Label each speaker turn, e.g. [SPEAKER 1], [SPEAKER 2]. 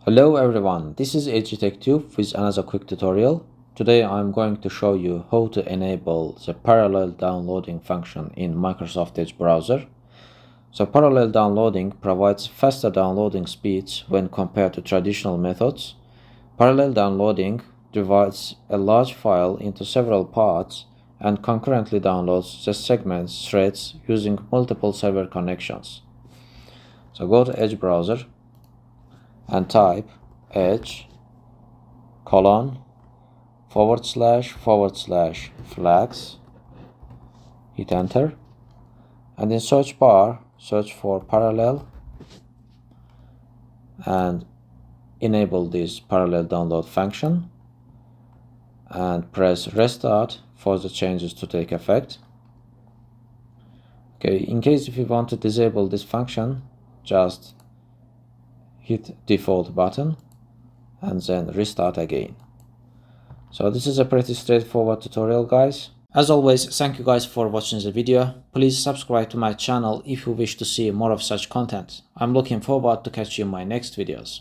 [SPEAKER 1] Hello everyone, this is EduTechTube with another quick tutorial. Today I'm going to show you how to enable the parallel downloading function in Microsoft Edge browser. So parallel downloading provides faster downloading speeds when compared to traditional methods. Parallel downloading divides a large file into several parts and concurrently downloads the segments threads using multiple server connections. So go to Edge browser and type edge://flags, hit enter, and in search bar search for parallel and enable this parallel download function and press restart for the changes to take effect. Okay, in case if you want to disable this function, just hit default button and then restart again. So this is a pretty straightforward tutorial, guys. As always, thank you guys for watching the video. Please subscribe to my channel if you wish to see more of such content. I'm looking forward to catch you in my next videos.